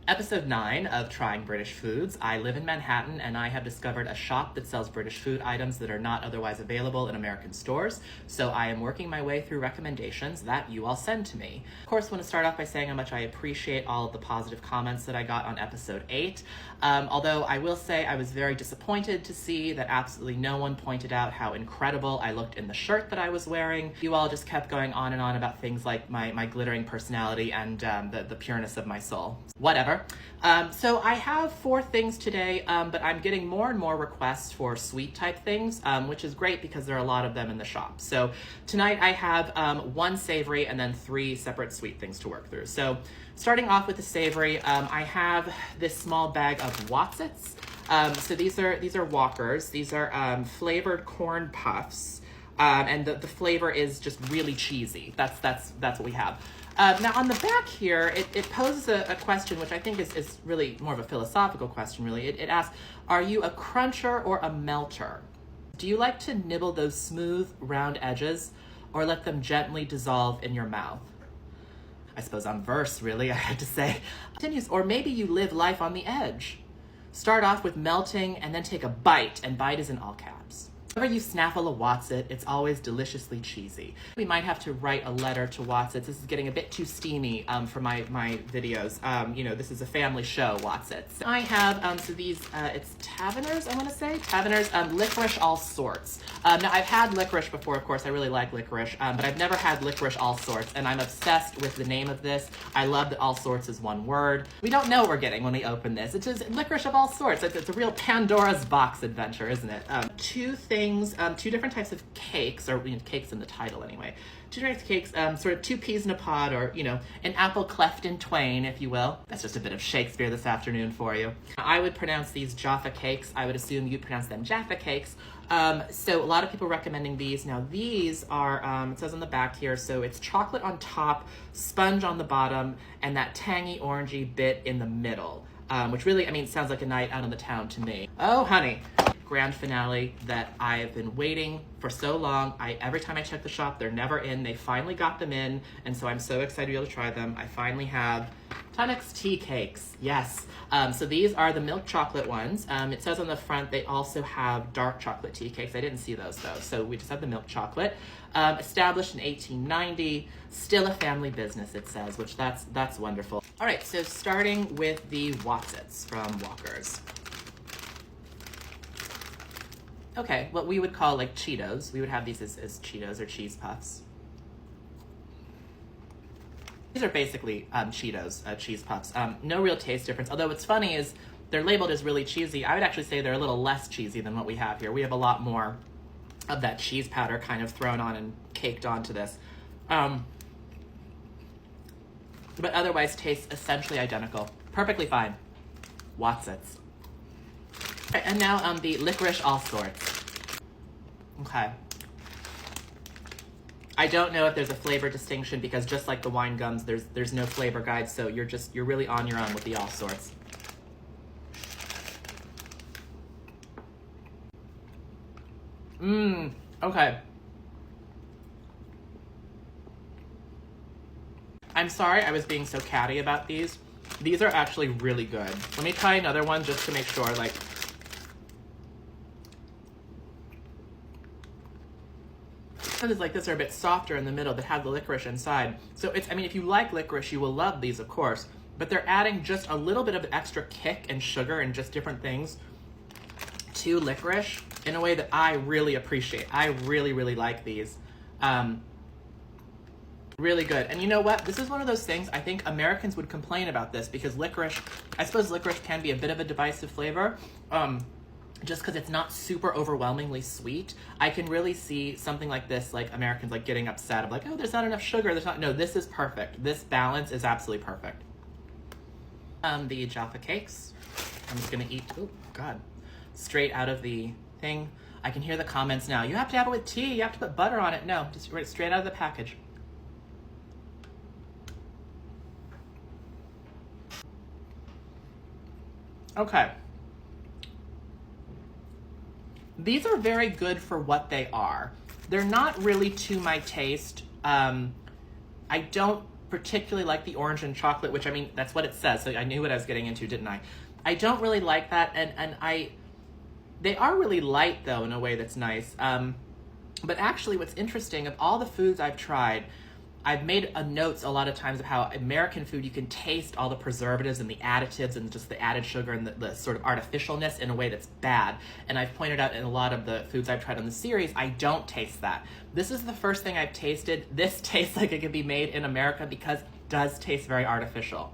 Episode 9 of Trying British Foods. I live in Manhattan and I have discovered a shop that sells British food items that are not otherwise available in American stores, so I am working my way through recommendations that you all send to me. Of course, I want to start off by saying how much I appreciate all of the positive comments that I got on episode 8, although I will say I was very disappointed to see that absolutely no one pointed out how incredible I looked in the shirt that I was wearing. You all just kept going on and on about things like my glittering personality and the pureness of my soul. Whatever. So I have 4 things today, but I'm getting more and more requests for sweet type things, which is great because there are a lot of them in the shop. So tonight I have 1 savory and then 3 separate sweet things to work through. So starting off with the savory, I have this small bag of Wotsits. So these are Walkers. These are flavored corn puffs. And the flavor is just really cheesy. That's what we have. Now on the back here, it poses a question which I think is really more of a philosophical question, really. It asks, are you a cruncher or a melter? Do you like to nibble those smooth, round edges, or let them gently dissolve in your mouth? I suppose I'm verse, really, I had to say. Continues, or maybe you live life on the edge. Start off with melting and then take a bite, and bite is in all caps. Whenever you snaffle a Wotsit, it's always deliciously cheesy. We might have to write a letter to Wotsits. This is getting a bit too steamy for my videos. This is a family show, Wotsits. I have, so these, it's Taverners, I want to say. Taverners, licorice all sorts. Now, I've had licorice before, of course. I really like licorice, but I've never had licorice all sorts, and I'm obsessed with the name of this. I love that all sorts is one word. We don't know what we're getting when we open this. It's just licorice of all sorts. It's a real Pandora's box adventure, isn't it? 2 things. 2 different types of cakes, or cakes in the title anyway. 2 different types of cakes, sort of 2 peas in a pod, or, an apple cleft in twain, if you will. That's just a bit of Shakespeare this afternoon for you. I would pronounce these Jaffa cakes. I would assume you'd pronounce them Jaffa cakes. So a lot of people recommending these. Now these are, it says on the back here, so it's chocolate on top, sponge on the bottom, and that tangy orangey bit in the middle. Which really, sounds like a night out on the town to me. Oh, honey. Grand finale that I've been waiting for so long. Every time I check the shop, they're never in. They finally got them in, and so I'm so excited to be able to try them. I finally have Tunnocks tea cakes. Yes. So these are the milk chocolate ones. It says on the front they also have dark chocolate tea cakes. I didn't see those though, so we just have the milk chocolate. Established in 1890, still a family business, it says, which that's wonderful. All right, so starting with the Wotsits from Walkers. Okay, what we would call like Cheetos. We would have these as Cheetos or cheese puffs. These are basically Cheetos, cheese puffs. No real taste difference, although what's funny is they're labeled as really cheesy. I would actually say they're a little less cheesy than what we have here. We have a lot more of that cheese powder kind of thrown on and caked onto this. But otherwise tastes essentially identical. Perfectly fine. Wotsits. And now the licorice all sorts. Okay. I don't know if there's a flavor distinction because just like the wine gums, there's no flavor guide, so you're really on your own with the all sorts. Okay. I'm sorry I was being so catty about these. These are actually really good. Let me try another one just to make sure, others like this are a bit softer in the middle that have the licorice inside. So if you like licorice, you will love these, of course, but they're adding just a little bit of extra kick and sugar and just different things to licorice in a way that I really appreciate. I really, really like these. Really good. And you know what? This is one of those things, I think Americans would complain about this because licorice, I suppose licorice can be a bit of a divisive flavor. Just because it's not super overwhelmingly sweet. I can really see something like this, like Americans getting upset of oh, there's not enough sugar, no, this is perfect. This balance is absolutely perfect. The Jaffa cakes. I'm just gonna eat, oh God, straight out of the thing. I can hear the comments now. You have to have it with tea, you have to put butter on it. No, just right straight out of the package. Okay. These are very good for what they are. They're not really to my taste. I don't particularly like the orange and chocolate, which I mean, that's what it says, so I knew what I was getting into, didn't I? I don't really like that, and they are really light though in a way that's nice. But actually what's interesting, of all the foods I've tried, I've made notes a lot of times of how American food, you can taste all the preservatives and the additives and just the added sugar and the sort of artificialness in a way that's bad. And I've pointed out in a lot of the foods I've tried on the series, I don't taste that. This is the first thing I've tasted. This tastes like it could be made in America because it does taste very artificial.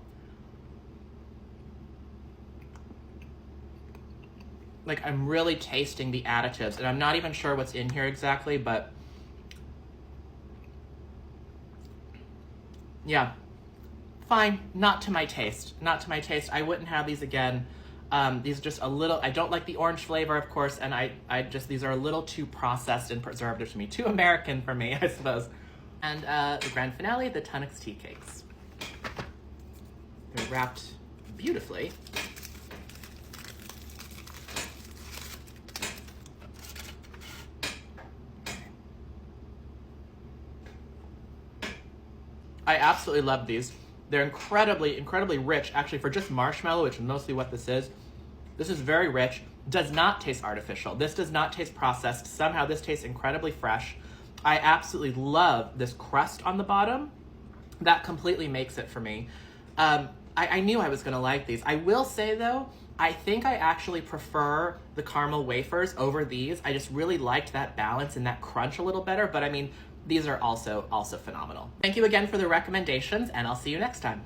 Like, I'm really tasting the additives, and I'm not even sure what's in here exactly, but yeah, fine. Not to my taste. Not to my taste. I wouldn't have these again. These are just a little, I don't like the orange flavor, of course, and I just, these are a little too processed and preservative to me. Too American for me, I suppose. And the grand finale, the Tunnocks tea cakes. They're wrapped beautifully. I absolutely love these. They're incredibly, incredibly rich, actually, for just marshmallow, which is mostly what this is. This is very rich. Does not taste artificial. This does not taste processed. Somehow this tastes incredibly fresh. I absolutely love this crust on the bottom. That completely makes it for me. I knew I was gonna like these. I will say though, I think I actually prefer the caramel wafers over these. I just really liked that balance and that crunch a little better, but I mean, these are also phenomenal. Thank you again for the recommendations, and I'll see you next time.